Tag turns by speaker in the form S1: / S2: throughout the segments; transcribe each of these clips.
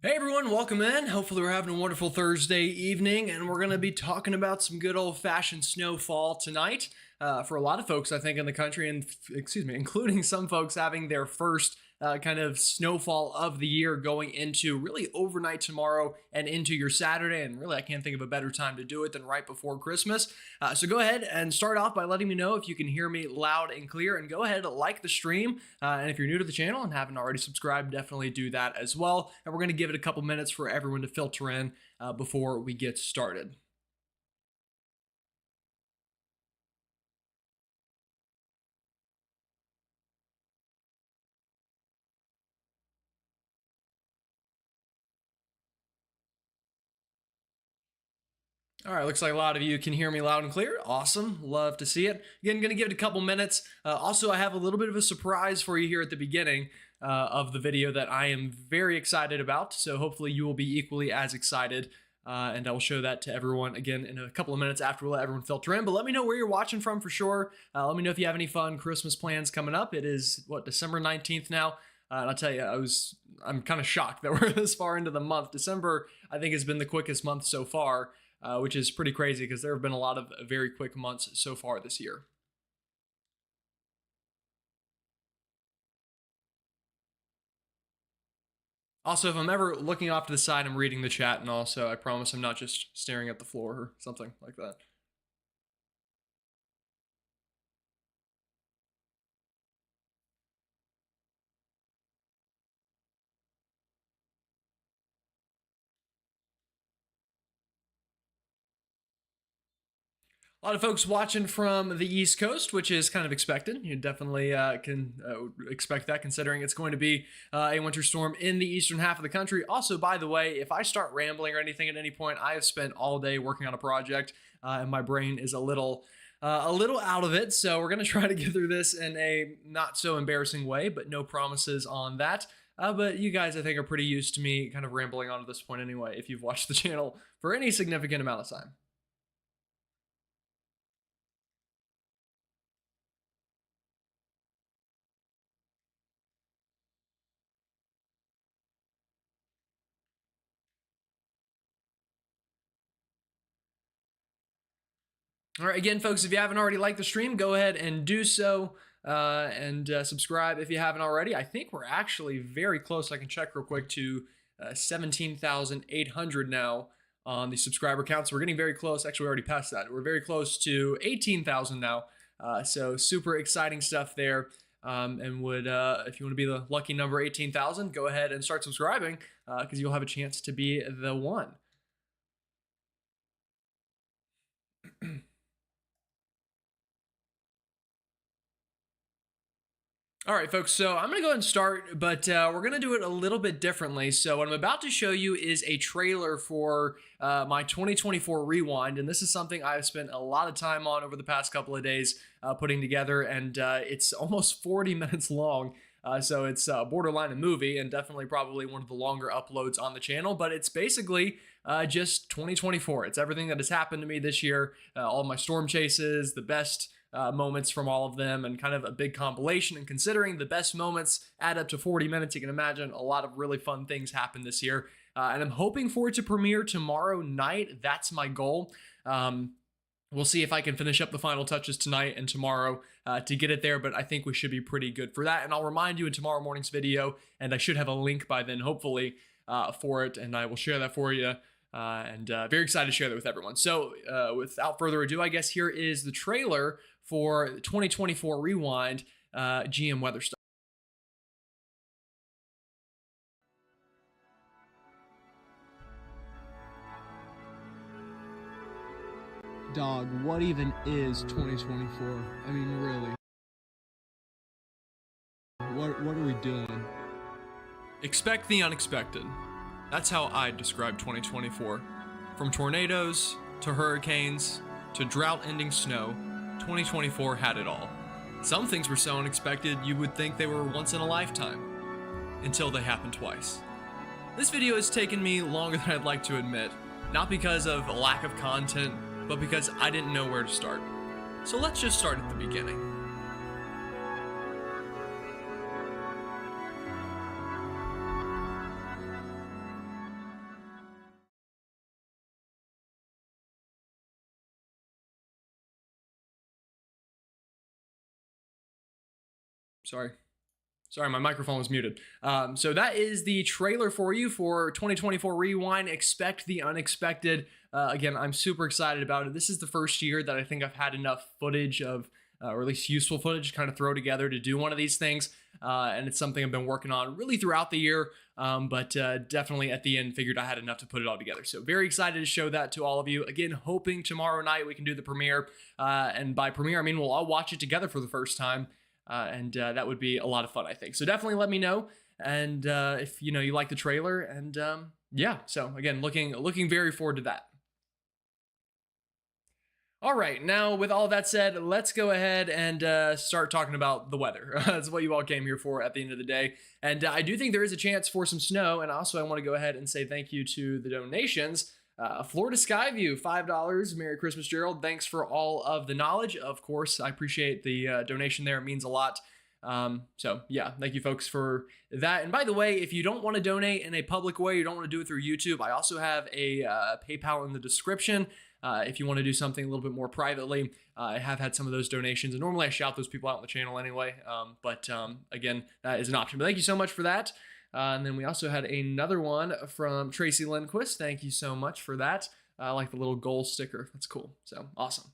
S1: Hey everyone, welcome in. Hopefully we're having a wonderful Thursday evening, and we're going to be talking about some good old-fashioned snowfall tonight. For a lot of folks, I think, in the country, and including some folks having their first kind of snowfall of the year going into really overnight tomorrow and into your Saturday. And really, I can't think of a better time to do it than right before Christmas. So go ahead and start off by letting me know if you can hear me loud and clear, and go ahead and like the stream. And if you're new to the channel and haven't already subscribed, definitely do that as well. And we're going to give it a couple minutes for everyone to filter in before we get started. All right, looks like a lot of you can hear me loud and clear. Awesome, love to see it. Again, gonna give it a couple minutes. Also, I have a little bit of a surprise for you here at the beginning of the video that I am very excited about. So hopefully you will be equally as excited. And I will show that to everyone again in a couple of minutes after we let everyone filter in. But let me know where you're watching from for sure. Let me know if you have any fun Christmas plans coming up. It is, what, December 19th now? And I'll tell you, I'm kind of shocked that we're this far into the month. December, I think, has been the quickest month so far. Which is pretty crazy because there have been a lot of very quick months so far this year. Also, if I'm ever looking off to the side, I'm reading the chat, and also I promise I'm not just staring at the floor or something like that. A lot of folks watching from the East Coast, which is kind of expected. You definitely can expect that, considering it's going to be a winter storm in the eastern half of the country. Also, by the way, if I start rambling or anything at any point, I have spent all day working on a project, and my brain is a little out of it. So we're going to try to get through this in a not so embarrassing way, but no promises on that. But you guys, I think, are pretty used to me kind of rambling on to this point anyway, if you've watched the channel for any significant amount of time. All right, again, folks, if you haven't already liked the stream, go ahead and do so, and subscribe if you haven't already. I think we're actually very close. I can check real quick to 17,800 now on the subscriber count. So we're getting very close. Actually, we already passed that. We're very close to 18,000 now. So super exciting stuff there. And would if you want to be the lucky number 18,000, go ahead and start subscribing because you'll have a chance to be the one. All right, folks, so I'm going to go ahead and start, but we're going to do it a little bit differently. So what I'm about to show you is a trailer for my 2024 Rewind, and this is something I've spent a lot of time on over the past couple of days putting together, and it's almost 40 minutes long. So it's borderline a movie, and definitely probably one of the longer uploads on the channel, but it's basically just 2024. It's everything that has happened to me this year, all my storm chases, the best moments from all of them, and kind of a big compilation. And considering the best moments add up to 40 minutes, you can imagine a lot of really fun things happen this year. And I'm hoping for it to premiere tomorrow night. That's my goal. We'll see if I can finish up the final touches tonight and tomorrow to get it there, but I think we should be pretty good for that. And I'll remind you in tomorrow morning's video, and I should have a link by then, hopefully, for it, and I will share that for you. And very excited to share that with everyone. So without further ado, I guess here is the trailer for 2024 Rewind GM weather stuff.
S2: Dog, what even is 2024? I mean, really. What are we doing?
S1: Expect the unexpected. That's how I'd describe 2024. From tornadoes to hurricanes to drought-ending snow, 2024 had it all. Some things were so unexpected you would think they were once in a lifetime, until they happened twice. This video has taken me longer than I'd like to admit, not because of a lack of content, but because I didn't know where to start. So let's just start at the beginning. Sorry. Sorry, my microphone was muted. So that is the trailer for you for 2024 Rewind. Expect the unexpected. Again, I'm super excited about it. This is the first year that I think I've had enough footage of, or at least useful footage, to kind of throw together to do one of these things. And it's something I've been working on really throughout the year, but definitely at the end figured I had enough to put it all together. So very excited to show that to all of you. Again, hoping tomorrow night we can do the premiere. And by premiere, I mean we'll all watch it together for the first time. And that would be a lot of fun, I think. So definitely let me know. And if you like the trailer, and yeah. So again, looking very forward to that. All right, now with all that said, let's go ahead and start talking about the weather. That's what you all came here for at the end of the day. And I do think there is a chance for some snow. And also, I want to go ahead and say thank you to the donations. Florida Skyview, $5. Merry Christmas, Gerald. Thanks for all of the knowledge. Of course, I appreciate the donation there. It means a lot. So yeah, thank you folks for that. And by the way, if you don't want to donate in a public way, you don't want to do it through YouTube, I also have a PayPal in the description. If you want to do something a little bit more privately, I have had some of those donations, and normally I shout those people out on the channel anyway. But again, that is an option. But thank you so much for that. And then we also had another one from Tracy Lindquist. Thank you so much for that. I like the little gold sticker. That's cool. So awesome.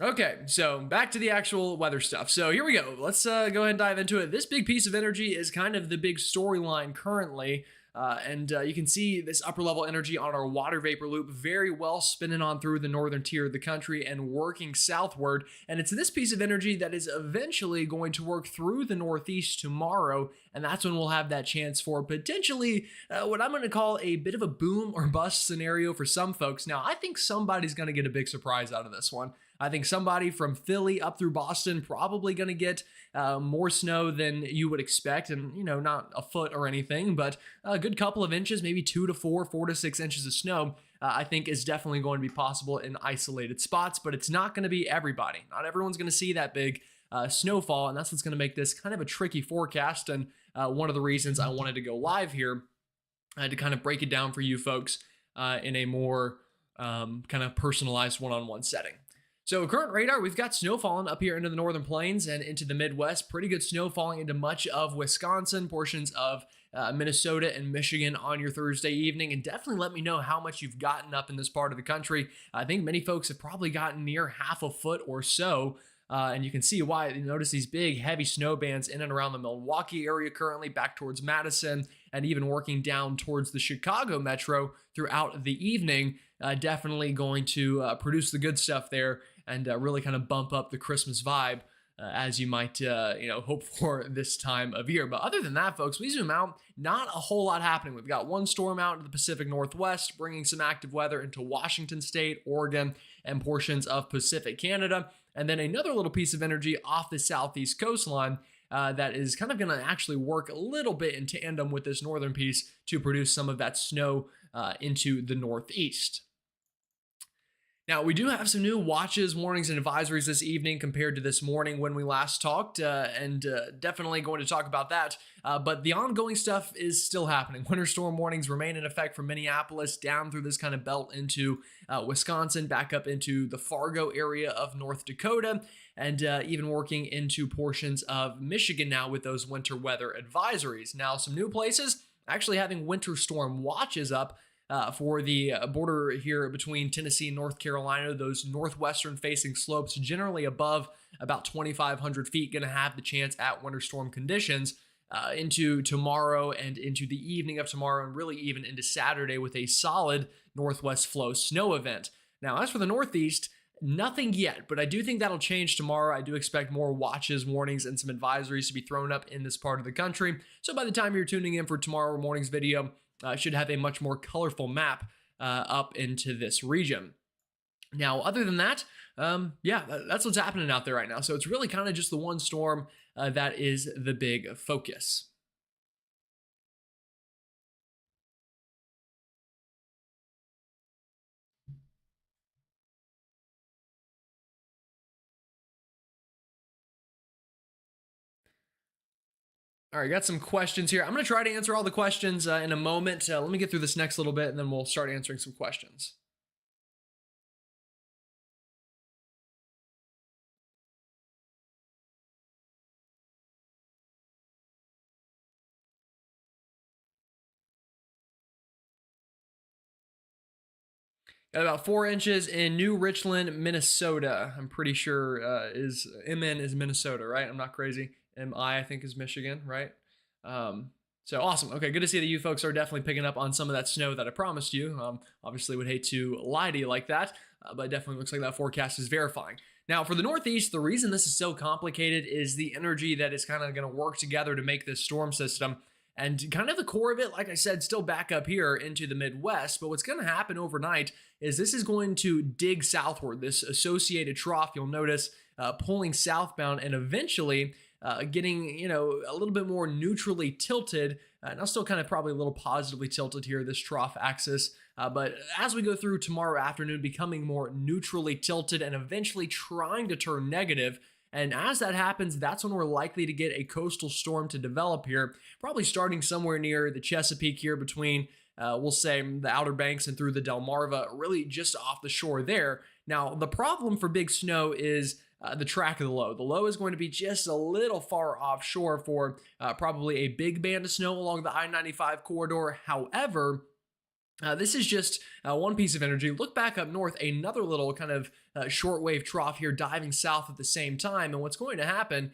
S1: Okay, so back to the actual weather stuff. So here we go. Let's go ahead and dive into it. This big piece of energy is kind of the big storyline currently. And you can see this upper level energy on our water vapor loop very well spinning on through the northern tier of the country and working southward. And it's this piece of energy that is eventually going to work through the northeast tomorrow. And that's when we'll have that chance for potentially what I'm going to call a bit of a boom or bust scenario for some folks. Now, I think somebody's going to get a big surprise out of this one. I think somebody from Philly up through Boston probably going to get more snow than you would expect. And, not a foot or anything, but a good couple of inches, maybe 2 to 4, 4 to 6 inches of snow, I think is definitely going to be possible in isolated spots. But it's not going to be everybody. Not everyone's going to see that big snowfall. And that's what's going to make this kind of a tricky forecast. And one of the reasons I wanted to go live here to kind of break it down for you folks in a more kind of personalized one-on-one setting. So current radar, we've got snow falling up here into the northern plains and into the Midwest. Pretty good snow falling into much of Wisconsin, portions of Minnesota and Michigan on your Thursday evening. And definitely let me know how much you've gotten up in this part of the country. I think many folks have probably gotten near half a foot or so. And you can see why. You notice these big, heavy snow bands in and around the Milwaukee area currently, back towards Madison, and even working down towards the Chicago metro throughout the evening. Definitely going to produce the good stuff there and really kind of bump up the Christmas vibe as you might, hope for this time of year. But other than that, folks, we zoom out, not a whole lot happening. We've got one storm out in the Pacific Northwest, bringing some active weather into Washington State, Oregon, and portions of Pacific Canada. And then another little piece of energy off the southeast coastline that is kind of going to actually work a little bit in tandem with this northern piece to produce some of that snow into the northeast. Now, we do have some new watches, warnings, and advisories this evening compared to this morning when we last talked, and definitely going to talk about that. But the ongoing stuff is still happening. Winter storm warnings remain in effect from Minneapolis down through this kind of belt into Wisconsin, back up into the Fargo area of North Dakota, and even working into portions of Michigan now with those winter weather advisories. Now, some new places actually having winter storm watches up. For the border here between Tennessee and North Carolina, those northwestern facing slopes generally above about 2,500 feet going to have the chance at winter storm conditions into tomorrow and into the evening of tomorrow, and really even into Saturday with a solid northwest flow snow event. Now, as for the northeast, nothing yet, but I do think that'll change tomorrow. I do expect more watches, warnings, and some advisories to be thrown up in this part of the country. So by the time you're tuning in for tomorrow morning's video, should have a much more colorful map up into this region. Now, other than that, that's what's happening out there right now. So it's really kind of just the one storm that is the big focus. All right, got some questions here. I'm going to try to answer all the questions in a moment. Let me get through this next little bit, and then we'll start answering some questions. At about 4 inches in New Richland, Minnesota. I'm pretty sure is MN is Minnesota, right? I'm not crazy. MI think is Michigan, right? So awesome. Okay, good to see that you folks are definitely picking up on some of that snow that I promised you. Obviously, would hate to lie to you like that, but it definitely looks like that forecast is verifying. Now, for the Northeast, the reason this is so complicated is the energy that is kind of going to work together to make this storm system. And kind of the core of it, like I said, still back up here into the Midwest. But what's going to happen overnight is this is going to dig southward. This associated trough, you'll notice, pulling southbound and eventually getting, a little bit more neutrally tilted. Now still kind of probably a little positively tilted here, this trough axis. But as we go through tomorrow afternoon, becoming more neutrally tilted and eventually trying to turn negative. And as that happens, that's when we're likely to get a coastal storm to develop here, probably starting somewhere near the Chesapeake here between, we'll say, the Outer Banks and through the Delmarva, really just off the shore there. Now, the problem for big snow is the track of the low. The low is going to be just a little far offshore for probably a big band of snow along the I-95 corridor. However, this is just one piece of energy. Look back up north, another little kind of shortwave trough here diving south at the same time. And what's going to happen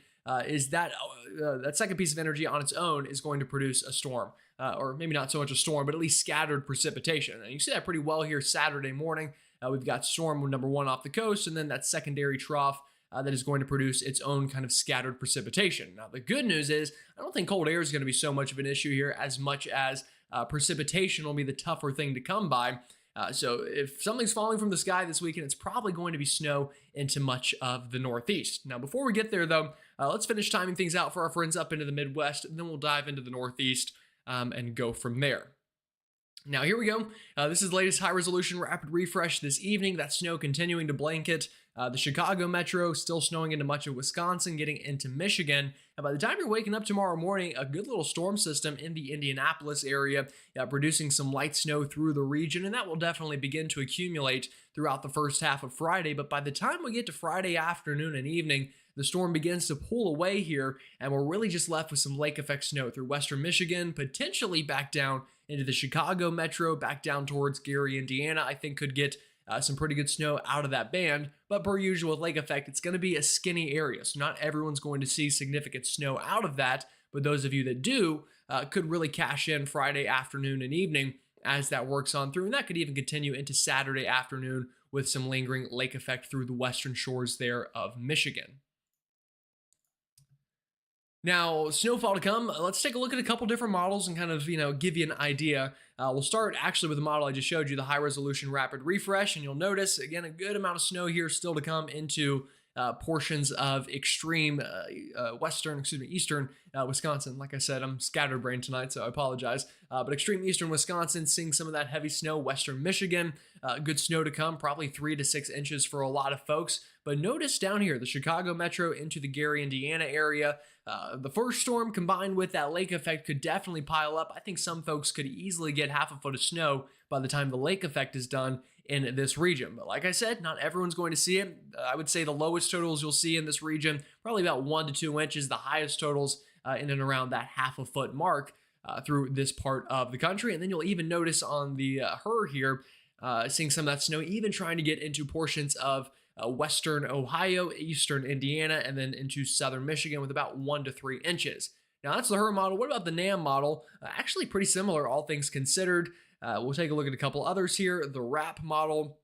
S1: is that that second piece of energy on its own is going to produce a storm, or maybe not so much a storm, but at least scattered precipitation. And you see that pretty well here Saturday morning. We've got storm number one off the coast, and then that secondary trough that is going to produce its own kind of scattered precipitation. Now, the good news is I don't think cold air is going to be so much of an issue here as much as precipitation will be the tougher thing to come by. So if something's falling from the sky this weekend, it's probably going to be snow into much of the Northeast. Now, before we get there, though, let's finish timing things out for our friends up into the Midwest, and then we'll dive into the Northeast and go from there. Now, here we go. This is the latest high-resolution rapid refresh this evening. That snow continuing to blanket the Chicago metro, still snowing into much of Wisconsin, getting into Michigan. And by the time you're waking up tomorrow morning, a good little storm system in the Indianapolis area, producing some light snow through the region, and that will definitely begin to accumulate throughout the first half of Friday. But by the time we get to Friday afternoon and evening, the storm begins to pull away here, and we're really just left with some lake effect snow through western Michigan, potentially back down into the Chicago metro, back down towards Gary, Indiana. I think could get some pretty good snow out of that band. But per usual with lake effect, it's going to be a skinny area, so not everyone's going to see significant snow out of that. But those of you that do could really cash in Friday afternoon and evening as that works on through. And that could even continue into Saturday afternoon with some lingering lake effect through the western shores there of Michigan. Now, snowfall to come. Let's take a look at a couple different models and kind of, give you an idea. We'll start actually with the model I just showed you, the high resolution rapid refresh, and you'll notice again a good amount of snow here still to come into portions of extreme eastern Wisconsin. Like I said, I'm scatterbrained tonight, so I apologize. But extreme eastern Wisconsin, seeing some of that heavy snow. Western Michigan, good snow to come, probably 3 to 6 inches for a lot of folks. But notice down here, the Chicago metro into the Gary, Indiana area. The first storm combined with that lake effect could definitely pile up. I think some folks could easily get half a foot of snow by the time the lake effect is done in this region. But like I said, not everyone's going to see it. I would say the lowest totals you'll see in this region, probably about 1 to 2 inches. The highest totals in and around that half a foot mark through this part of the country. And then you'll even notice on the here, seeing some of that snow, even trying to get into portions of western Ohio, eastern Indiana, and then into southern Michigan with about 1 to 3 inches. Now that's the HER model. What about the NAM model? Actually pretty similar, all things considered. We'll take a look at a couple others here. The RAP model,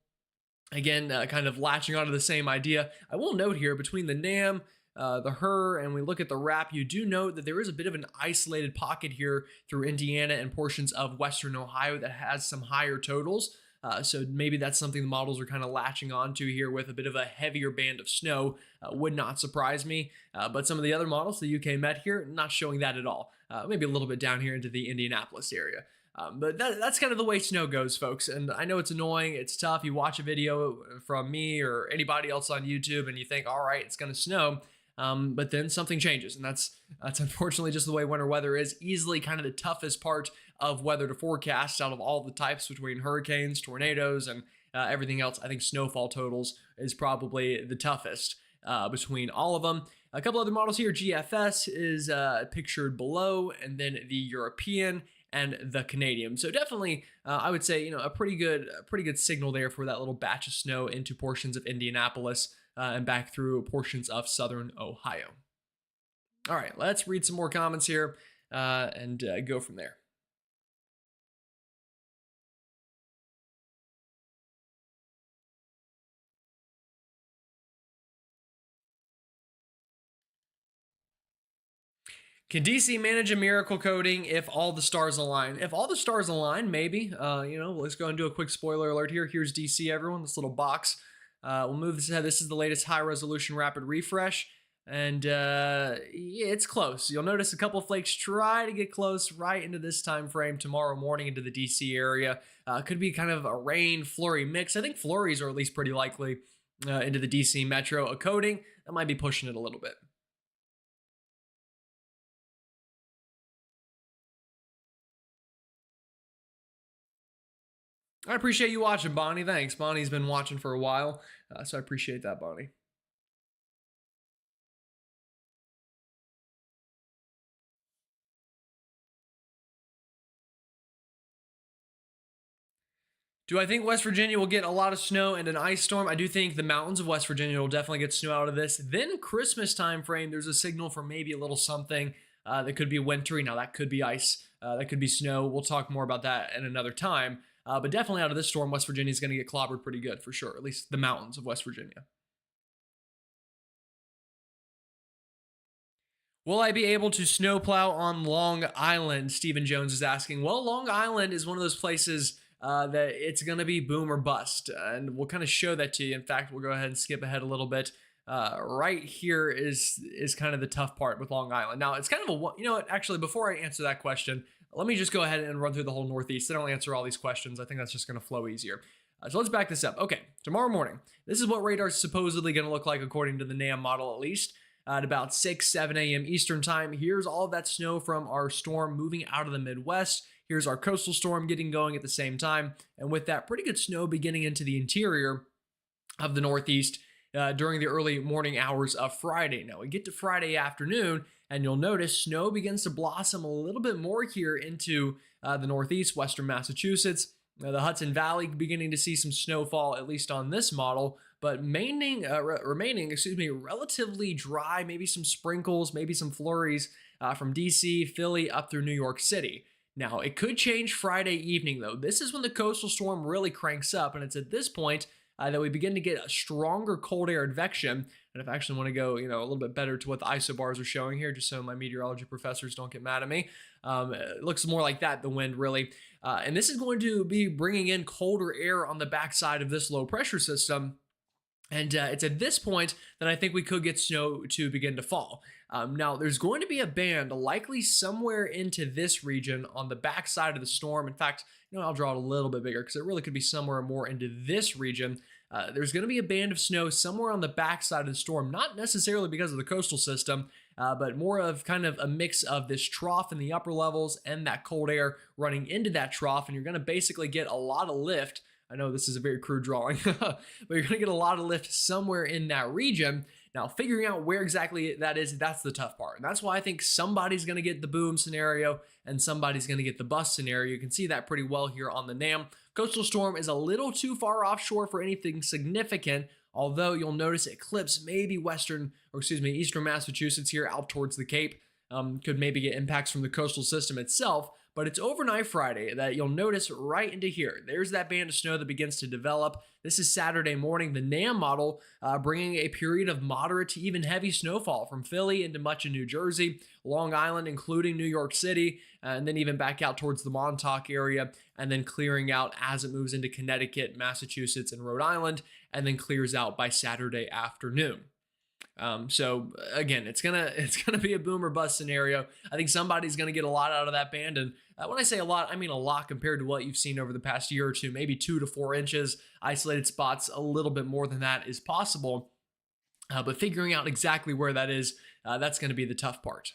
S1: again, kind of latching onto the same idea. I will note here between the NAM, the HER, and we look at the RAP, you do note that there is a bit of an isolated pocket here through Indiana and portions of western Ohio that has some higher totals. So maybe that's something the models are kind of latching onto here with a bit of a heavier band of snow. Would not surprise me. But some of the other models, the UK Met here, not showing that at all. Maybe a little bit down here into the Indianapolis area. But that's kind of the way snow goes, folks. And I know it's annoying. It's tough. You watch a video from me or anybody else on YouTube and you think, all right, it's going to snow. But then something changes. And that's unfortunately just the way winter weather is. Easily kind of the toughest part of weather to forecast out of all the types between hurricanes, tornadoes, and everything else. I think snowfall totals is probably the toughest between all of them. A couple other models here. GFS is pictured below, and then the European and the Canadian. So definitely, I would say, a pretty good signal there for that little batch of snow into portions of Indianapolis and back through portions of southern Ohio. All right, let's read some more comments here and go from there. Can DC manage a miracle coding if all the stars align? If all the stars align, maybe. Let's go and do a quick spoiler alert here. Here's DC, everyone. This little box. We'll move this ahead. This is the latest high resolution rapid refresh. And yeah, it's close. You'll notice a couple flakes try to get close right into this time frame tomorrow morning into the DC area. Could be kind of a rain flurry mix. I think flurries are at least pretty likely into the DC metro. A coding, that might be pushing it a little bit. I appreciate you watching, Bonnie. Thanks. Bonnie's been watching for a while, so I appreciate that, Bonnie. Do I think West Virginia will get a lot of snow and an ice storm? I do think the mountains of West Virginia will definitely get snow out of this. Then Christmas time frame, there's a signal for maybe a little something that could be wintry. Now that could be ice, that could be snow. We'll talk more about that in another time. But definitely out of this storm, West Virginia is going to get clobbered pretty good for sure. At least the mountains of West Virginia. Will I be able to snowplow on Long Island? Stephen Jones is asking. Well, Long Island is one of those places that it's going to be boom or bust. And we'll kind of show that to you. In fact, we'll go ahead and skip ahead a little bit. Right here is kind of the tough part with Long Island. Now, it's kind of a, actually, before I answer that question, let me just go ahead and run through the whole Northeast. Then I'll answer all these questions. I think that's just going to flow easier. So let's back this up. Okay, tomorrow morning, this is what radar is supposedly going to look like according to the NAM model at least. At about 6, 7 a.m. Eastern time, here's all of that snow from our storm moving out of the Midwest. Here's our coastal storm getting going at the same time. And with that, pretty good snow beginning into the interior of the Northeast during the early morning hours of Friday. Now we get to Friday afternoon, and you'll notice snow begins to blossom a little bit more here into the Northeast, Western Massachusetts. The Hudson Valley beginning to see some snowfall, at least on this model, but remaining relatively dry, maybe some sprinkles, maybe some flurries from DC, Philly, up through New York City. Now, it could change Friday evening, though. This is when the coastal storm really cranks up, and it's at this point that we begin to get a stronger cold air advection. And if I actually want to go, a little bit better to what the isobars are showing here, just so my meteorology professors don't get mad at me, it looks more like that, the wind really. And this is going to be bringing in colder air on the backside of this low pressure system. And it's at this point that I think we could get snow to begin to fall. Now, there's going to be a band likely somewhere into this region on the backside of the storm. In fact, I'll draw it a little bit bigger because it really could be somewhere more into this region. There's going to be a band of snow somewhere on the backside of the storm, not necessarily because of the coastal system, but more of kind of a mix of this trough in the upper levels and that cold air running into that trough. And you're going to basically get a lot of lift. I know this is a very crude drawing, but you're going to get a lot of lift somewhere in that region. Now, figuring out where exactly that is, that's the tough part. And that's why I think somebody's going to get the boom scenario and somebody's going to get the bust scenario. You can see that pretty well here on the NAM. Coastal storm is a little too far offshore for anything significant, although you'll notice it clips maybe eastern Massachusetts here out towards the Cape. Could maybe get impacts from the coastal system itself. But it's overnight Friday that you'll notice right into here. There's that band of snow that begins to develop. This is Saturday morning. The NAM model bringing a period of moderate to even heavy snowfall from Philly into much of New Jersey, Long Island, including New York City, and then even back out towards the Montauk area, and then clearing out as it moves into Connecticut, Massachusetts, and Rhode Island, and then clears out by Saturday afternoon. So again, it's gonna be a boom or bust scenario. I think somebody's gonna get a lot out of that band, and when I say a lot, I mean a lot compared to what you've seen over the past year or two, maybe 2 to 4 inches. Isolated spots, a little bit more than that is possible, but figuring out exactly where that is, that's going to be the tough part.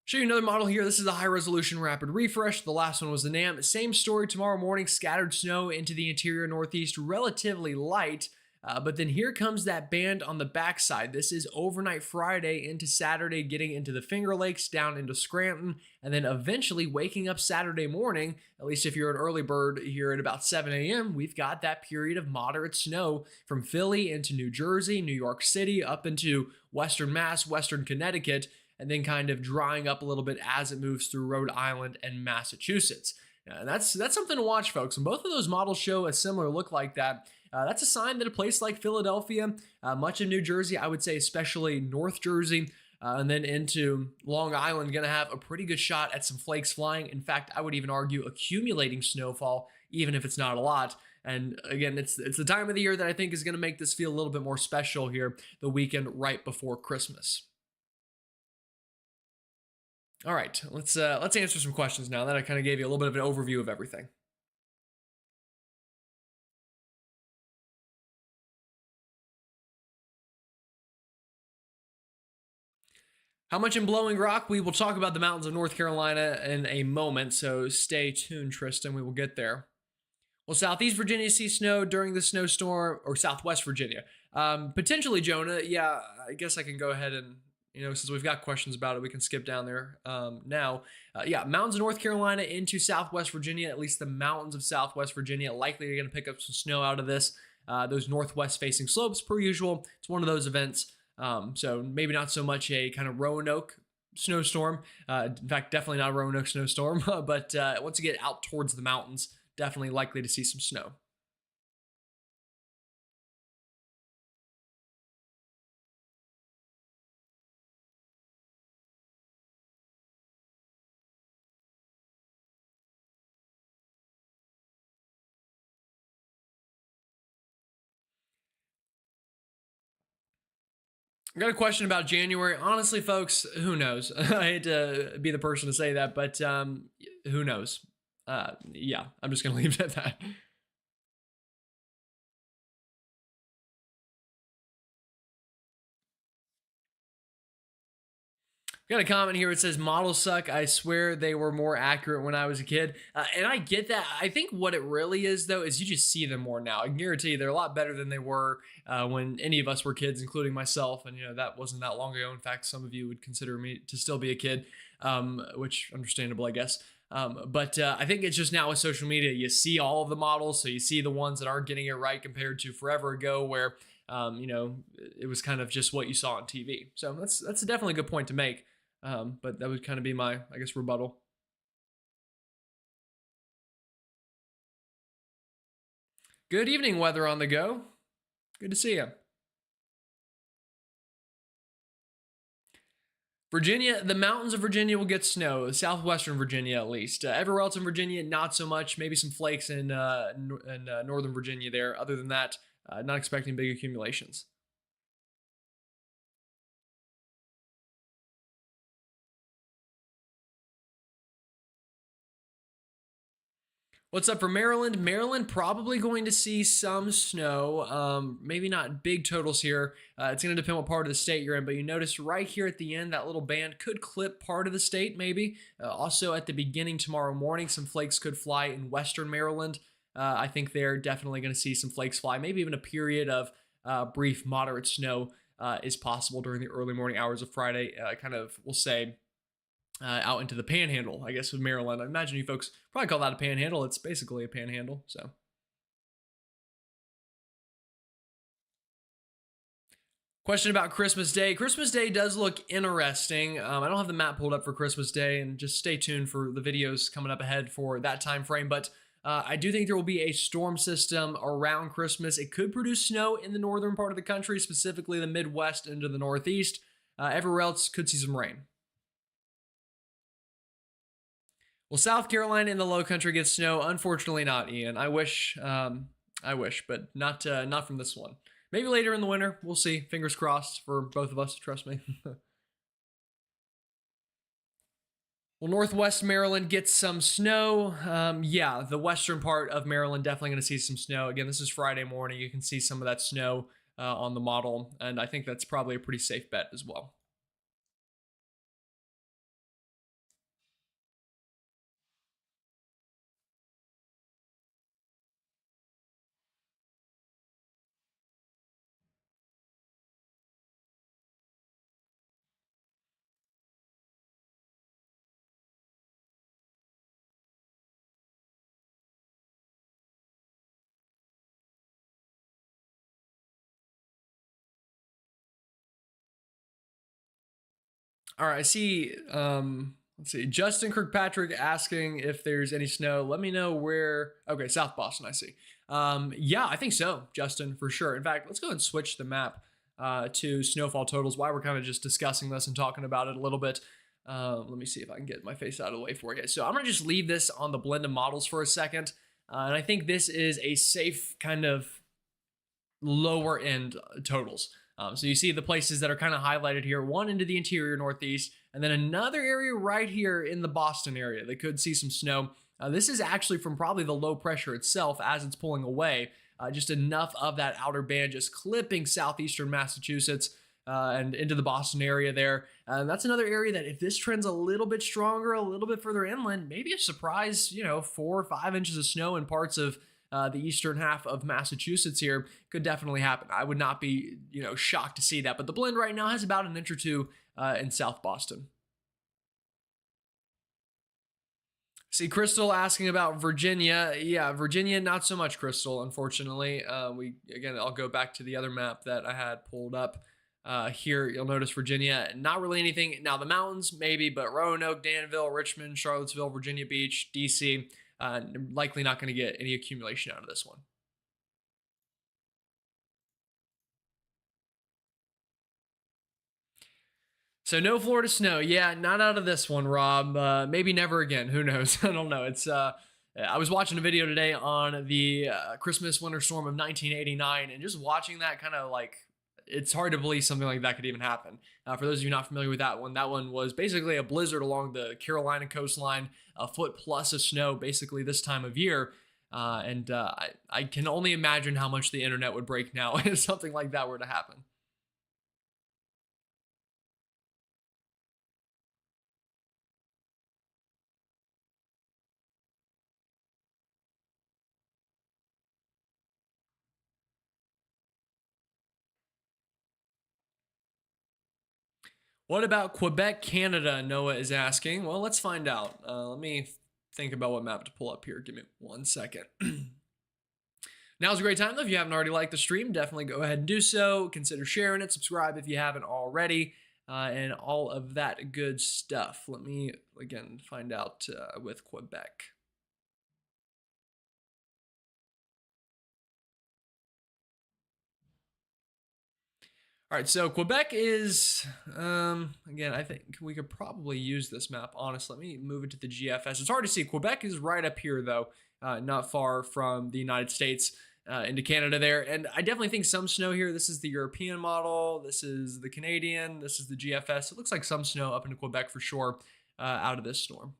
S1: Show you another model here. This is a high resolution rapid refresh. The last one was the NAM. Same story tomorrow morning. Scattered snow into the interior Northeast, relatively light. But then here comes that band on the backside. This is overnight Friday into Saturday, getting into the Finger Lakes, down into Scranton, and then eventually waking up Saturday morning, at least if you're an early bird here at about 7 a.m., we've got that period of moderate snow from Philly into New Jersey, New York City, up into Western Mass, Western Connecticut, and then kind of drying up a little bit as it moves through Rhode Island and Massachusetts. That's something to watch, folks. And both of those models show a similar look like that. That's a sign that a place like Philadelphia, much of New Jersey, I would say especially North Jersey, and then into Long Island, going to have a pretty good shot at some flakes flying. In fact, I would even argue accumulating snowfall, even if it's not a lot. And again, it's the time of the year that I think is going to make this feel a little bit more special here, the weekend right before Christmas. All right, let's answer some questions now that I kind of gave you a little bit of an overview of everything. How much in Blowing Rock? We will talk about the mountains of North Carolina in a moment, so stay tuned, Tristan. We will get there. Will Southeast Virginia see snow during the snowstorm, or Southwest Virginia? Potentially, Jonah. Yeah, I guess I can go ahead and, since we've got questions about it, we can skip down there now. Yeah, mountains of North Carolina into Southwest Virginia, at least the mountains of Southwest Virginia, likely are going to pick up some snow out of this. Those northwest facing slopes, per usual. It's one of those events. So maybe not so much a kind of Roanoke snowstorm. In fact, definitely not a Roanoke snowstorm. But once you get out towards the mountains, definitely likely to see some snow. I got a question about January. Honestly, folks, who knows? I hate to be the person to say that, but who knows? Yeah, I'm just going to leave it at that. Got a comment here. It says models suck. I swear they were more accurate when I was a kid. And I get that. I think what it really is, though, is you just see them more now. I can guarantee you they're a lot better than they were when any of us were kids, including myself. And, that wasn't that long ago. In fact, some of you would consider me to still be a kid, which understandable, I guess. But I think it's just now with social media, you see all of the models. So you see the ones that aren't getting it right compared to forever ago where, it was kind of just what you saw on TV. So that's definitely a good point to make. But that would kind of be my, I guess, rebuttal. Good evening, Weather on the Go. Good to see you. Virginia, the mountains of Virginia will get snow, southwestern Virginia at least. Everywhere else in Virginia, not so much. Maybe some flakes in northern Virginia there. Other than that, not expecting big accumulations. What's up for Maryland? Maryland probably going to see some snow. Maybe not big totals here. It's going to depend what part of the state you're in, but you notice right here at the end, that little band could clip part of the state maybe. Also at the beginning tomorrow morning, some flakes could fly in western Maryland. I think they're definitely going to see some flakes fly. Maybe even a period of brief moderate snow is possible during the early morning hours of Friday. Kind of, we'll say, out into the panhandle, I guess, of Maryland. I imagine you folks probably call that a panhandle. It's basically a panhandle, so. Question about Christmas Day. Christmas Day does look interesting. I don't have the map pulled up for Christmas Day, and just stay tuned for the videos coming up ahead for that time frame. But I do think there will be a storm system around Christmas. It could produce snow in the northern part of the country, specifically the Midwest into the Northeast. Everywhere else could see some rain. Well, South Carolina in the Low Country gets snow. Unfortunately, not Ian. I wish, but not from this one. Maybe later in the winter. We'll see. Fingers crossed for both of us. Trust me. Well, Northwest Maryland gets some snow. Yeah, the western part of Maryland definitely going to see some snow. Again, this is Friday morning. You can see some of that snow on the model, and I think that's probably a pretty safe bet as well. All right, I see. Let's see. Justin Kirkpatrick asking if there's any snow. Let me know where. Okay, South Boston. I see. Yeah, I think so, Justin, for sure. In fact, let's go and switch the map to snowfall totals. While we're kind of just discussing this and talking about it a little bit. Let me see if I can get my face out of the way for you. So I'm gonna just leave this on the blend of models for a second, and I think this is a safe kind of lower end totals. So you see the places that are kind of highlighted here, one into the interior Northeast, and then another area right here in the Boston area that could see some snow. This is actually from probably the low pressure itself as it's pulling away. Just enough of that outer band just clipping southeastern Massachusetts and into the Boston area there. That's another area that if this trend's a little bit stronger, a little bit further inland, maybe a surprise, 4 or 5 inches of snow in parts of the eastern half of Massachusetts here could definitely happen. I would not be, shocked to see that. But the blend right now has about an inch or two in South Boston. See, Crystal asking about Virginia. Yeah, Virginia, not so much, Crystal, unfortunately. I'll go back to the other map that I had pulled up. Here, you'll notice Virginia, not really anything. Now, the mountains, maybe, but Roanoke, Danville, Richmond, Charlottesville, Virginia Beach, D.C., likely not going to get any accumulation out of this one. So no Florida snow. Yeah, not out of this one, Rob. Maybe never again. Who knows? I don't know. I was watching a video today on the Christmas winter storm of 1989, and just watching that kind of it's hard to believe something like that could even happen. For those of you not familiar with that one was basically a blizzard along the Carolina coastline, a foot plus of snow basically this time of year. I can only imagine how much the internet would break now if something like that were to happen. What about Quebec, Canada? Noah is asking. Well, let's find out. Let me think about what map to pull up here. Give me 1 second. Now's a great time, though. If you haven't already liked the stream, definitely go ahead and do so. Consider sharing it. Subscribe if you haven't already. And all of that good stuff. Let me, again, find out with Quebec. All right, so Quebec is, again, I think we could probably use this map, honestly. Let me move it to the GFS. It's hard to see. Quebec is right up here, though, not far from the United States into Canada there. And I definitely think some snow here. This is the European model. This is the Canadian. This is the GFS. It looks like some snow up into Quebec for sure out of this storm.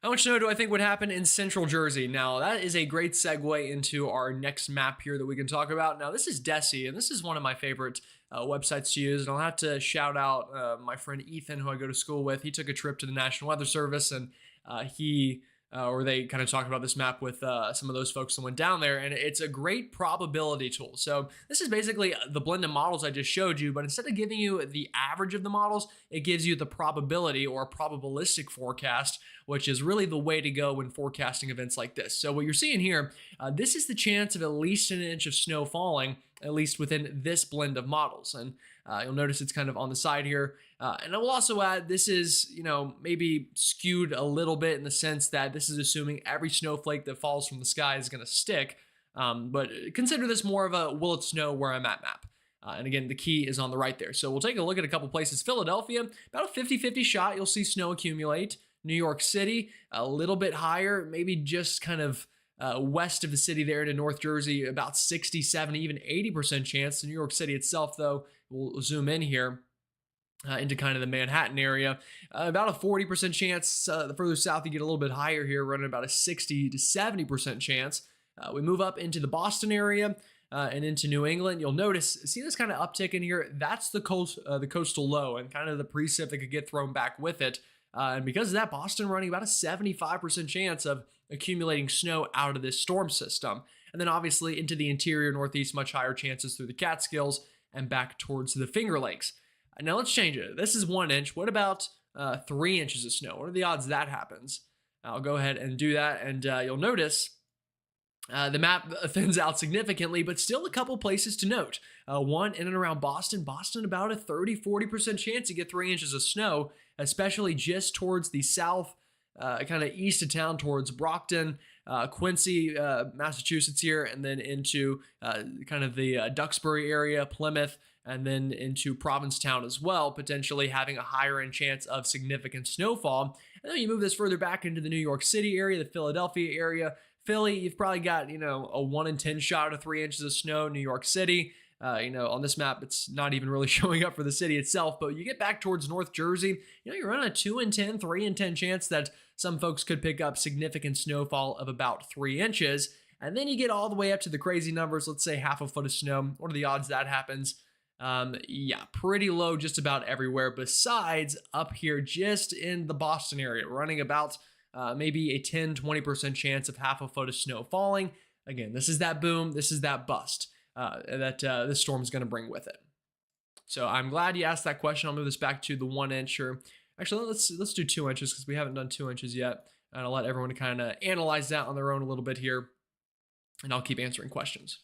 S1: How much snow do I think would happen in central Jersey? Now, that is a great segue into our next map here that we can talk about. Now, this is DESI, and this is one of my favorite websites to use. And I'll have to shout out my friend Ethan, who I go to school with. He took a trip to the National Weather Service, and they kind of talked about this map with some of those folks that went down there, and it's a great probability tool. So this is basically the blend of models I just showed you, but instead of giving you the average of the models, it gives you the probability or probabilistic forecast, which is really the way to go when forecasting events like this. So what you're seeing here, this is the chance of at least an inch of snow falling, at least within this blend of models. And you'll notice it's kind of on the side here. And I will also add, this is, maybe skewed a little bit in the sense that this is assuming every snowflake that falls from the sky is going to stick. But consider this more of a will it snow where I'm at map. And again, the key is on the right there. So we'll take a look at a couple places. Philadelphia, about a 50-50 shot. You'll see snow accumulate. New York City, a little bit higher, maybe just kind of west of the city there to North Jersey, about 60, 70, even 80% chance. New York City itself, though, we'll zoom in here into kind of the Manhattan area. About a 40% chance. The further south, you get a little bit higher here, running about a 60 to 70% chance. We move up into the Boston area and into New England. You'll notice, see this kind of uptick in here? That's the coastal low and kind of the precip that could get thrown back with it. And because of that, Boston running about a 75% chance of accumulating snow out of this storm system. And then obviously into the interior Northeast, much higher chances through the Catskills and back towards the Finger Lakes. Now let's change it. This is 1 inch. What about 3 inches of snow? What are the odds that happens? I'll go ahead and do that. And you'll notice The map thins out significantly, but still a couple places to note. One in and around Boston. Boston, about a 30-40% chance to get 3 inches of snow, especially just towards the south, kind of east of town towards Brockton, Quincy, Massachusetts here, and then into kind of the Duxbury area, Plymouth, and then into Provincetown as well, potentially having a higher end chance of significant snowfall. And then you move this further back into the New York City area, the Philadelphia area. Philly, you've probably got, a 1 in 10 shot of 3 inches of snow. New York City, on this map, it's not even really showing up for the city itself, but you get back towards North Jersey, you're on a 2 in 10, 3 in 10 chance that some folks could pick up significant snowfall of about 3 inches. And then you get all the way up to the crazy numbers, let's say half a foot of snow. What are the odds that happens? Yeah, pretty low just about everywhere, besides up here just in the Boston area, running about maybe a 10-20% chance of half a foot of snow falling. Again, this is that boom, this is that bust that this storm is going to bring with it. So I'm glad you asked that question. I'll move this back to the 1 inch. Or actually, let's do 2 inches because we haven't done 2 inches yet. And I'll let everyone kind of analyze that on their own a little bit here, and I'll keep answering questions.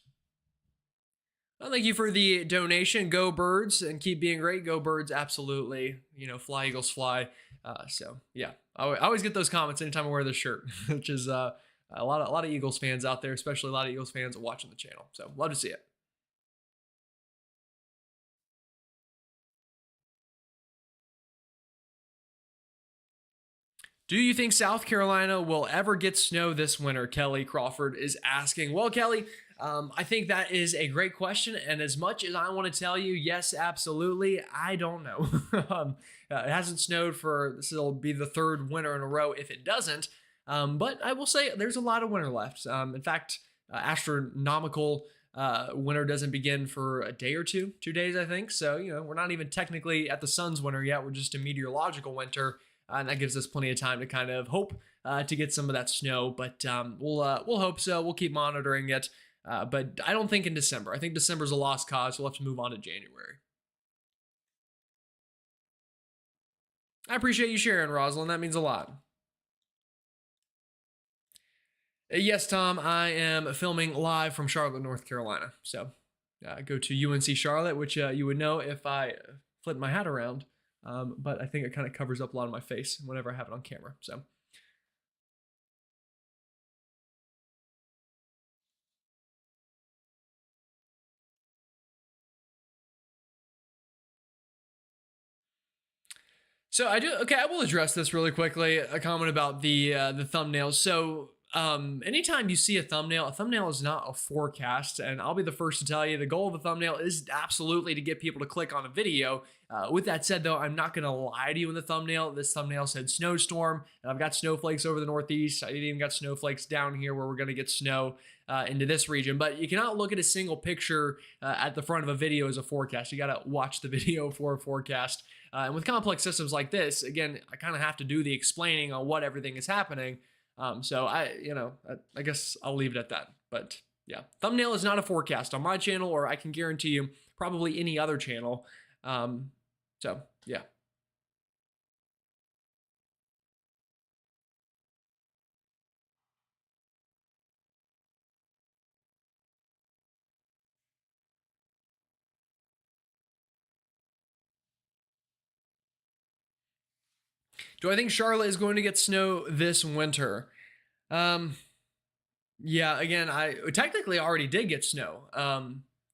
S1: Well, thank you for the donation. Go Birds, and keep being great. Go Birds, absolutely. Fly Eagles fly. So yeah, I always get those comments anytime I wear this shirt, which is a lot of Eagles fans out there, especially a lot of Eagles fans watching the channel. So love to see it. Do you think South Carolina will ever get snow this winter? Kelly Crawford is asking. Well, Kelly, I think that is a great question. And as much as I want to tell you, yes, absolutely, I don't know. It hasn't snowed this will be the third winter in a row if it doesn't. But I will say there's a lot of winter left. In fact, astronomical winter doesn't begin for a day or 2 days, I think. So, we're not even technically at the sun's winter yet. We're just a meteorological winter. And that gives us plenty of time to kind of hope to get some of that snow. But we'll hope so. We'll keep monitoring it. But I don't think in December. I think December's a lost cause. We'll have to move on to January. I appreciate you sharing, Rosalind. That means a lot. Yes, Tom, I am filming live from Charlotte, North Carolina. So go to UNC Charlotte, which you would know if I flip my hat around. But I think it kind of covers up a lot of my face whenever I have it on camera. So. So I do. Okay, I will address this really quickly. A comment about the thumbnail. So anytime you see a thumbnail is not a forecast, and I'll be the first to tell you the goal of a thumbnail is absolutely to get people to click on a video. With that said, though, I'm not going to lie to you in the thumbnail. This thumbnail said snowstorm, and I've got snowflakes over the Northeast. I even got snowflakes down here where we're going to get snow into this region. But you cannot look at a single picture at the front of a video as a forecast. You got to watch the video for a forecast. And with complex systems like this, again, I kind of have to do the explaining on what everything is happening. So I guess I'll leave it at that. But yeah, thumbnail is not a forecast on my channel, or I can guarantee you probably any other channel. So yeah. Do I think Charlotte is going to get snow this winter? Yeah, again, I technically already did get snow.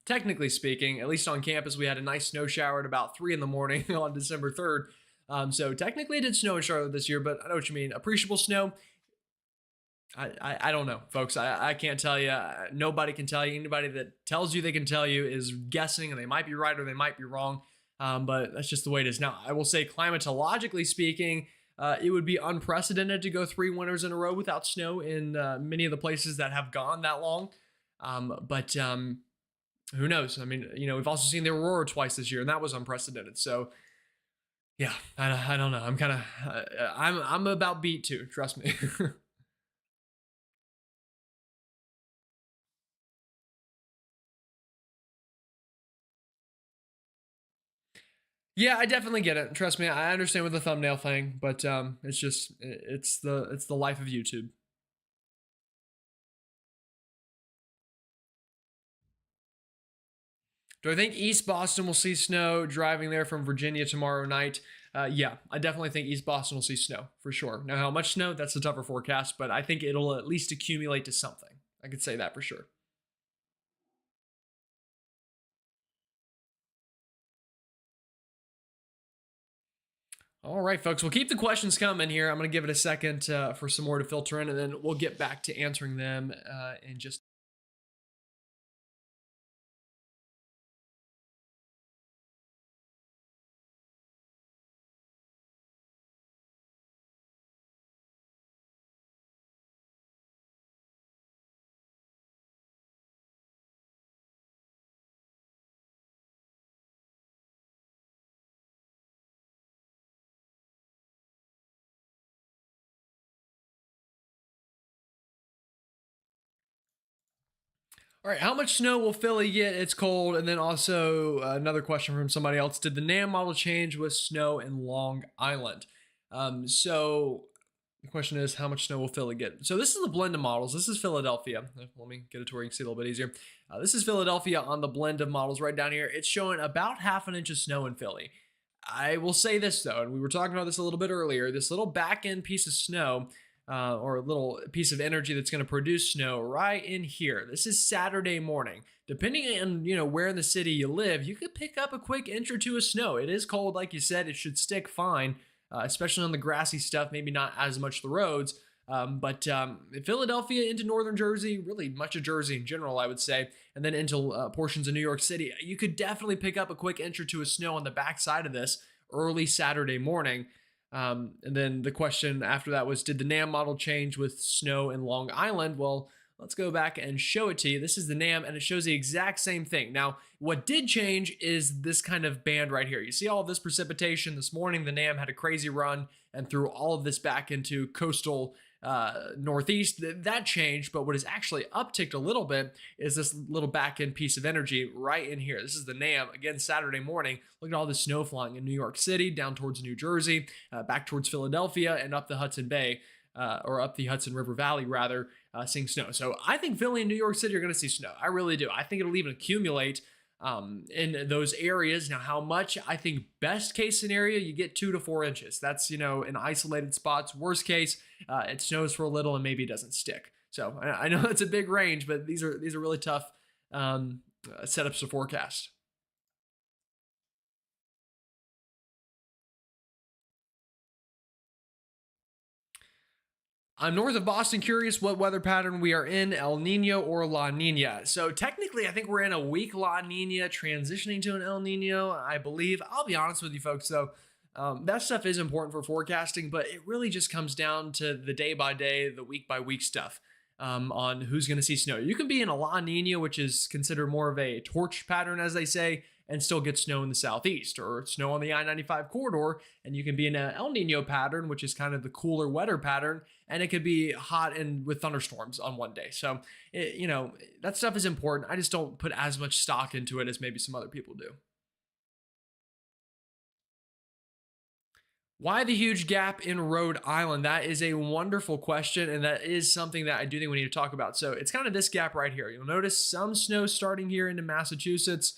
S1: Technically speaking, at least on campus, we had a nice snow shower at about 3 in the morning on December 3rd. So technically it did snow in Charlotte this year, but I know what you mean. Appreciable snow. I don't know, folks. I can't tell you. Nobody can tell you. Anybody that tells you they can tell you is guessing, and they might be right or they might be wrong. But that's just the way it is. Now, I will say climatologically speaking, it would be unprecedented to go 3 winters in a row without snow in many of the places that have gone that long. But who knows? I mean, we've also seen the Aurora twice this year, and that was unprecedented. So yeah, I don't know. I'm kind of, I'm about beat too. Trust me. Yeah, I definitely get it. Trust me, I understand with the thumbnail thing, but it's the life of YouTube. Do I think East Boston will see snow driving there from Virginia tomorrow night? Yeah, I definitely think East Boston will see snow for sure. Now, how much snow? That's a tougher forecast, but I think it'll at least accumulate to something. I could say that for sure. All right, folks. We'll keep the questions coming here. I'm going to give it a second for some more to filter in, and then we'll get back to answering them in just. All right, how much snow will Philly get? It's cold. And then also another question from somebody else. Did the NAM model change with snow in Long Island? So the question is, how much snow will Philly get? So this is the blend of models. This is Philadelphia. Let me get it to where you can see a little bit easier. This is Philadelphia on the blend of models right down here. It's showing about half an inch of snow in Philly. I will say this though, and we were talking about this a little bit earlier. This little back end piece of snow, or a little piece of energy that's going to produce snow right in here. This is Saturday morning. Depending on where in the city you live, you could pick up a quick inch or two of snow. It is cold, like you said. It should stick fine, especially on the grassy stuff. Maybe not as much the roads. But Philadelphia into northern Jersey, really much of Jersey in general, I would say, and then into portions of New York City, you could definitely pick up a quick inch or two of snow on the backside of this early Saturday morning. And then the question after that was, did the NAM model change with snow in Long Island? Well, let's go back and show it to you. This is the NAM, and it shows the exact same thing. Now, what did change is this kind of band right here. You see all of this precipitation this morning. The NAM had a crazy run and threw all of this back into coastal northeast. That changed, but what has actually upticked a little bit is this little back end piece of energy right in here. This is the NAM again Saturday morning. Look at all the snow flying in New York City, down towards New Jersey, back towards Philadelphia, and up the Hudson Bay, or up the Hudson River Valley rather, seeing snow. So I think Philly and New York City are going to see snow. I really do. I think it'll even accumulate in those areas. Now, how much? I think best case scenario, you get 2 to 4 inches. That's, in isolated spots. Worst case, it snows for a little and maybe it doesn't stick. So I know it's a big range, but these are really tough setups to forecast. I'm north of Boston, curious what weather pattern we are in, El Nino or La Nina. So technically, I think we're in a weak La Nina transitioning to an El Nino, I believe. I'll be honest with you folks, though. That stuff is important for forecasting, but it really just comes down to the day by day, the week by week stuff on who's going to see snow. You can be in a La Nina, which is considered more of a torch pattern, as they say, and still get snow in the southeast, or snow on the I-95 corridor, and you can be in an El Nino pattern, which is kind of the cooler, wetter pattern, and it could be hot and with thunderstorms on one day. So, that stuff is important. I just don't put as much stock into it as maybe some other people do. Why the huge gap in Rhode Island? That is a wonderful question, and that is something that I do think we need to talk about. So it's kind of this gap right here. You'll notice some snow starting here into Massachusetts.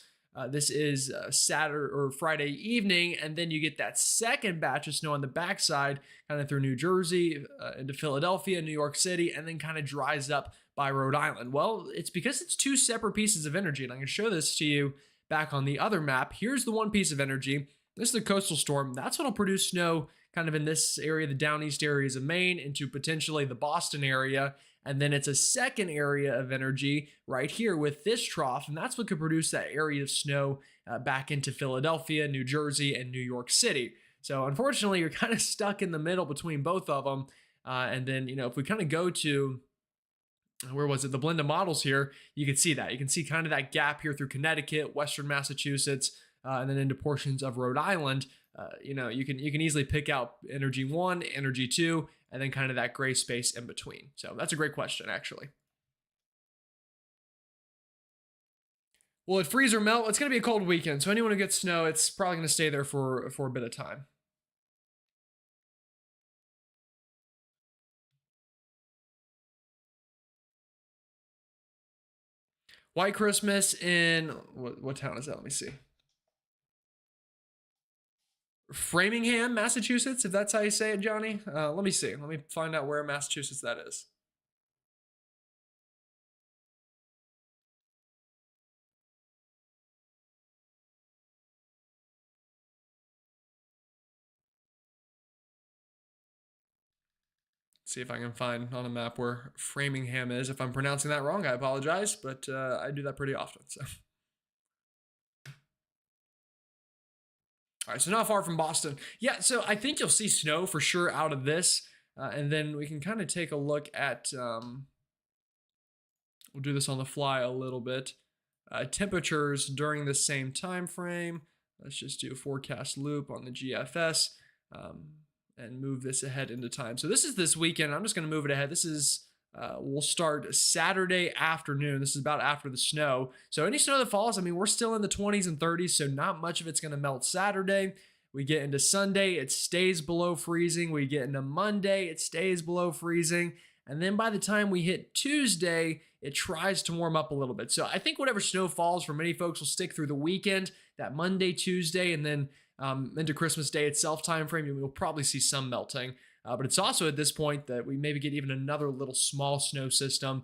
S1: This is Saturday or Friday evening, and then you get that second batch of snow on the backside, kind of through New Jersey, into Philadelphia, New York City, and then kind of dries up by Rhode Island. Well, it's because it's two separate pieces of energy, and I'm going to show this to you back on the other map. Here's the one piece of energy. This is the coastal storm. That's what will produce snow kind of in this area, the down east areas of Maine, into potentially the Boston area. And then it's a second area of energy right here with this trough. And that's what could produce that area of snow back into Philadelphia, New Jersey, and New York City. So unfortunately, you're kind of stuck in the middle between both of them. And then, if we kind of go to, where was it? The blend of models here, you can see that. You can see kind of that gap here through Connecticut, Western Massachusetts, and then into portions of Rhode Island. You can easily pick out energy 1, energy 2, and then kind of that gray space in between. So that's a great question, actually. Will it freeze or melt? It's going to be a cold weekend, so anyone who gets snow, it's probably going to stay there for a bit of time. White Christmas in what town is that? Let me see. Framingham, Massachusetts, if that's how you say it, Johnny. Let me see. Let me find out where in Massachusetts that is. See if I can find on a map where Framingham is. If I'm pronouncing that wrong, I apologize, but I do that pretty often. So, all right, so not far from Boston. Yeah, so I think you'll see snow for sure out of this, and then we can kind of take a look at. We'll do this on the fly a little bit. Temperatures during the same time frame. Let's just do a forecast loop on the GFS. And move this ahead into time. So this is this weekend. I'm just going to move it ahead. This is, we'll start Saturday afternoon. This is about after the snow. So any snow that falls, I mean, we're still in the 20s and 30s, so not much of it's going to melt Saturday. We get into Sunday, it stays below freezing. We get into Monday, it stays below freezing. And then by the time we hit Tuesday, it tries to warm up a little bit. So I think whatever snow falls for many folks will stick through the weekend, that Monday, Tuesday, and then into Christmas Day itself time frame. We'll probably see some melting. But it's also at this point that we maybe get even another little small snow system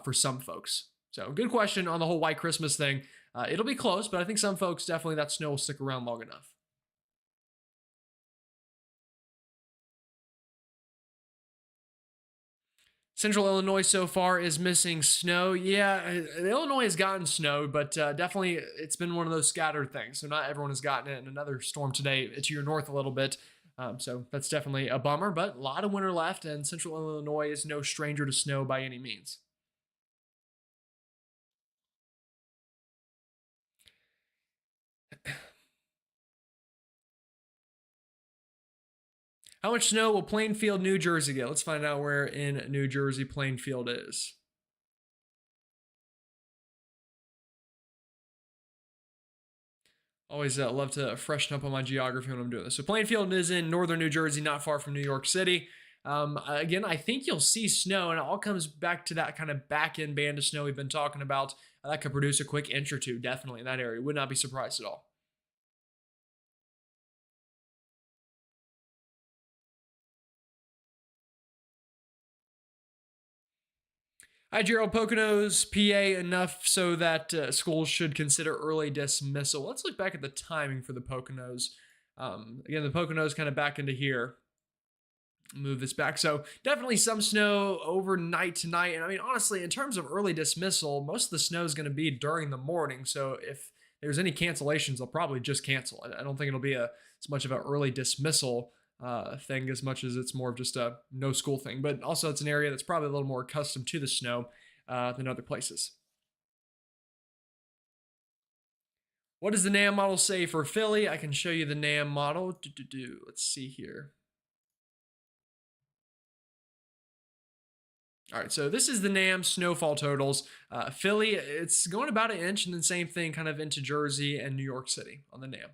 S1: for some folks. So good question on the whole white Christmas thing. It'll be close, but I think some folks definitely that snow will stick around long enough. Central Illinois so far is missing snow. Yeah, Illinois has gotten snow, but definitely it's been one of those scattered things. So not everyone has gotten it. And another storm today to your north a little bit. So that's definitely a bummer, but a lot of winter left, and Central Illinois is no stranger to snow by any means. How much snow will Plainfield, New Jersey get? Let's find out where in New Jersey Plainfield is. Always love to freshen up on my geography when I'm doing this. So Plainfield is in northern New Jersey, not far from New York City. Again, I think you'll see snow, and it all comes back to that kind of back end band of snow we've been talking about. That could produce a quick inch or two, definitely in that area. Would not be surprised at all. Hi, Gerald. Poconos, PA, enough so that schools should consider early dismissal. Let's look back at the timing for the Poconos. Again, the Poconos kind of back into here. Move this back. So definitely some snow overnight tonight. And I mean, honestly, in terms of early dismissal, most of the snow is going to be during the morning. So if there's any cancellations, they'll probably just cancel. I don't think it'll be as much of an early dismissal thing as much as it's more of just a no school thing. But also it's an area that's probably a little more accustomed to the snow than other places. What does the NAM model say for Philly? I can show you the NAM model. Let's see here. All right, so this is the NAM snowfall totals. Philly, it's going about an inch, and then same thing kind of into Jersey and New York City on the NAM.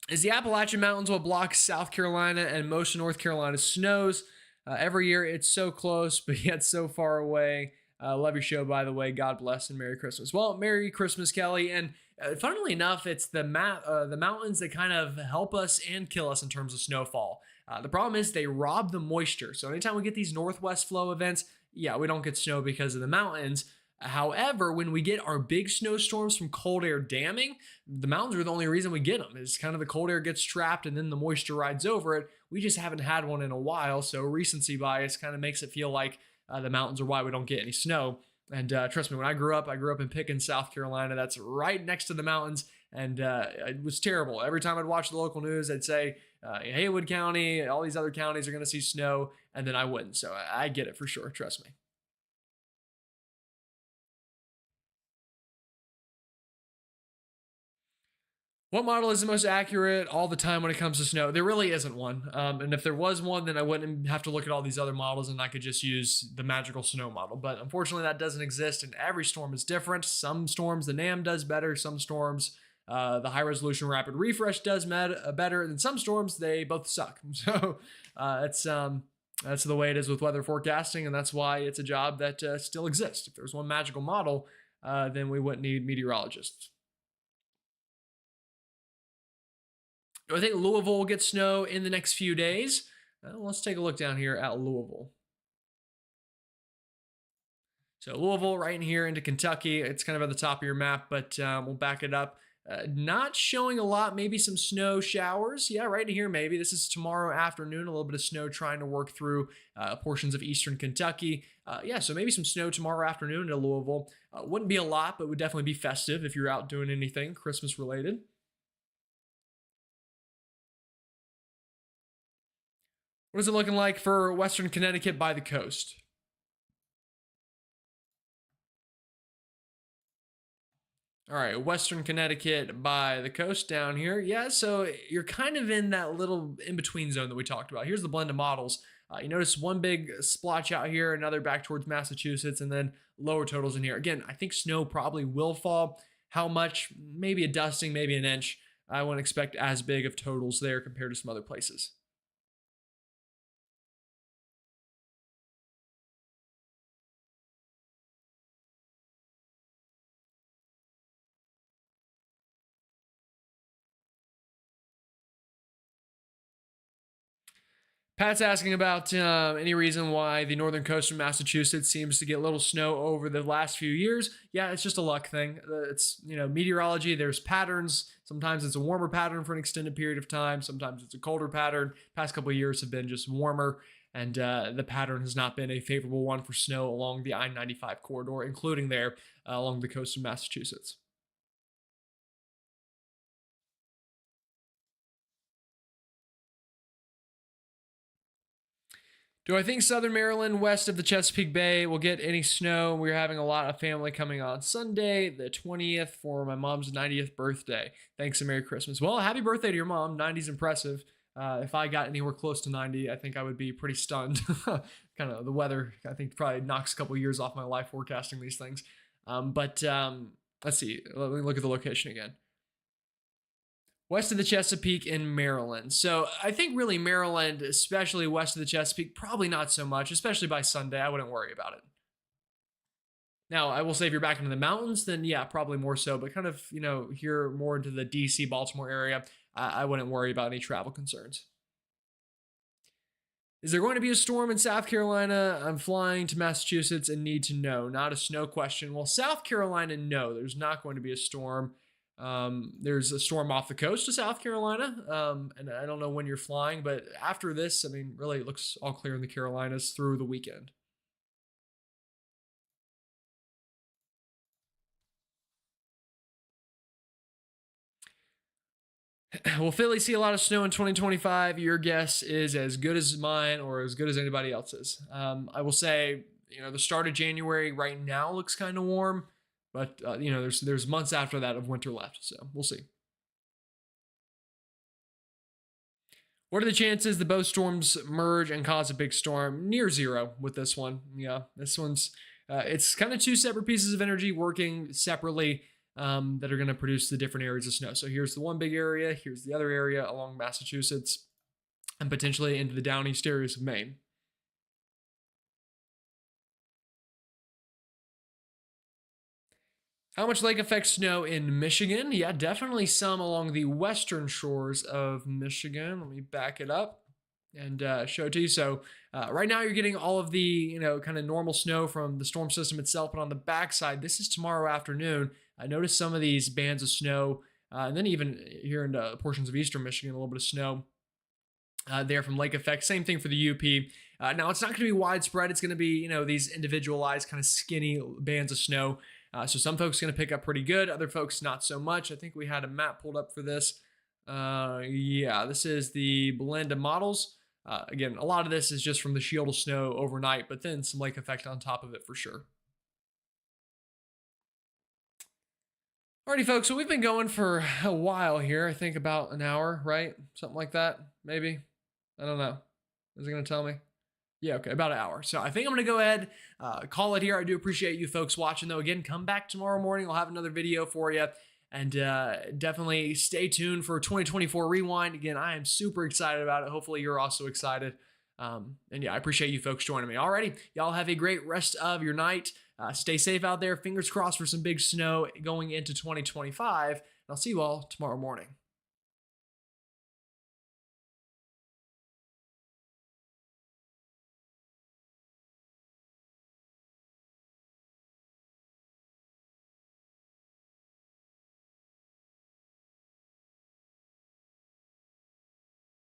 S1: Is the Appalachian Mountains what blocks South Carolina and most of North Carolina snows? Every year it's so close, but yet so far away. Love your show, by the way. God bless and Merry Christmas. Well, Merry Christmas, Kelly. And funnily enough, it's the mountains that kind of help us and kill us in terms of snowfall. The problem is they rob the moisture. So anytime we get these northwest flow events, yeah, we don't get snow because of the mountains. However, when we get our big snowstorms from cold air damming, the mountains are the only reason we get them. Is kind of the cold air gets trapped and then the moisture rides over it. We just haven't had one in a while. So recency bias kind of makes it feel like the mountains are why we don't get any snow. And trust me, when I grew up in Pickens, South Carolina. That's right next to the mountains. And it was terrible. Every time I'd watch the local news, they'd say Haywood County, all these other counties are going to see snow. And then I wouldn't. So I get it for sure. Trust me. What model is the most accurate all the time when it comes to snow? There really isn't one. And if there was one, then I wouldn't have to look at all these other models and I could just use the magical snow model. But unfortunately, that doesn't exist, and every storm is different. Some storms, the NAM does better. Some storms, the high resolution rapid refresh does better. And some storms, they both suck. So it's That's the way it is with weather forecasting, and that's why it's a job that still exists. If there was one magical model, then we wouldn't need meteorologists. Do I think Louisville will get snow in the next few days? Let's take a look down here at Louisville. So Louisville right in here into Kentucky. It's kind of at the top of your map, but we'll back it up. Not showing a lot, maybe some snow showers. Yeah, right in here maybe. This is tomorrow afternoon, a little bit of snow trying to work through portions of eastern Kentucky. Yeah, so maybe some snow tomorrow afternoon into Louisville. Wouldn't be a lot, but would definitely be festive if you're out doing anything Christmas related. What is it looking like for western Connecticut by the coast? All right, Western Connecticut by the coast down here. Yeah, so you're kind of in that little in-between zone that we talked about. Here's the blend of models. You notice one big splotch out here, another back towards Massachusetts, and then lower totals in here. Again, I think snow probably will fall. How much? Maybe a dusting, maybe an inch. I wouldn't expect as big of totals there compared to some other places. Pat's asking about any reason why the northern coast of Massachusetts seems to get little snow over the last few years. Yeah, it's just a luck thing. It's, meteorology, there's patterns. Sometimes it's a warmer pattern for an extended period of time. Sometimes it's a colder pattern. Past couple of years have been just warmer, and the pattern has not been a favorable one for snow along the I-95 corridor, including there along the coast of Massachusetts. Do I think Southern Maryland, west of the Chesapeake Bay, will get any snow? We're having a lot of family coming on Sunday, the 20th, for my mom's 90th birthday. Thanks and Merry Christmas. Well, happy birthday to your mom. 90's impressive. If I got anywhere close to 90, I think I would be pretty stunned. Kind of the weather, I think, probably knocks a couple years off my life forecasting these things. But let's see. Let me look at the location again. West of the Chesapeake in Maryland. So I think really Maryland, especially west of the Chesapeake, probably not so much, especially by Sunday. I wouldn't worry about it. Now, I will say if you're back into the mountains, then yeah, probably more so. But kind of, here more into the DC, Baltimore area, I wouldn't worry about any travel concerns. Is there going to be a storm in South Carolina? I'm flying to Massachusetts and need to know. Not a snow question. Well, South Carolina, no, there's not going to be a storm. There's a storm off the coast of South Carolina, and I don't know when you're flying, but after this, I mean, really it looks all clear in the Carolinas through the weekend. Will Philly see a lot of snow in 2025? Your guess is as good as mine or as good as anybody else's. I will say, the start of January right now looks kind of warm, but there's months after that of winter left, so we'll see. What are the chances the both storms merge and cause a big storm? Near zero with this one. Yeah, this one's it's kind of two separate pieces of energy working separately that are going to produce the different areas of snow. So here's the one big area, here's the other area along Massachusetts, and potentially into the down east areas of Maine. How much lake effect snow in Michigan? Yeah, definitely some along the western shores of Michigan. Let me back it up and show it to you. So right now you're getting all of the, kind of normal snow from the storm system itself. But on the backside, this is tomorrow afternoon. I noticed some of these bands of snow, and then even here in portions of eastern Michigan, a little bit of snow there from lake effect. Same thing for the UP. Now, it's not going to be widespread. It's going to be, these individualized kind of skinny bands of snow. So some folks are going to pick up pretty good. Other folks, not so much. I think we had a map pulled up for this. Yeah, this is the blend of models. Again, a lot of this is just from the shield of snow overnight, but then some lake effect on top of it for sure. Alrighty, folks, so we've been going for a while here. I think about an hour, right? Something like that, maybe. I don't know. Is it going to tell me? Yeah, okay, about an hour. So I think I'm going to go ahead, call it here. I do appreciate you folks watching, though. Again, come back tomorrow morning. I'll have another video for you. And definitely stay tuned for 2024 Rewind. Again, I am super excited about it. Hopefully, you're also excited. And yeah, I appreciate you folks joining me. Alrighty, y'all have a great rest of your night. Stay safe out there. Fingers crossed for some big snow going into 2025. And I'll see you all tomorrow morning.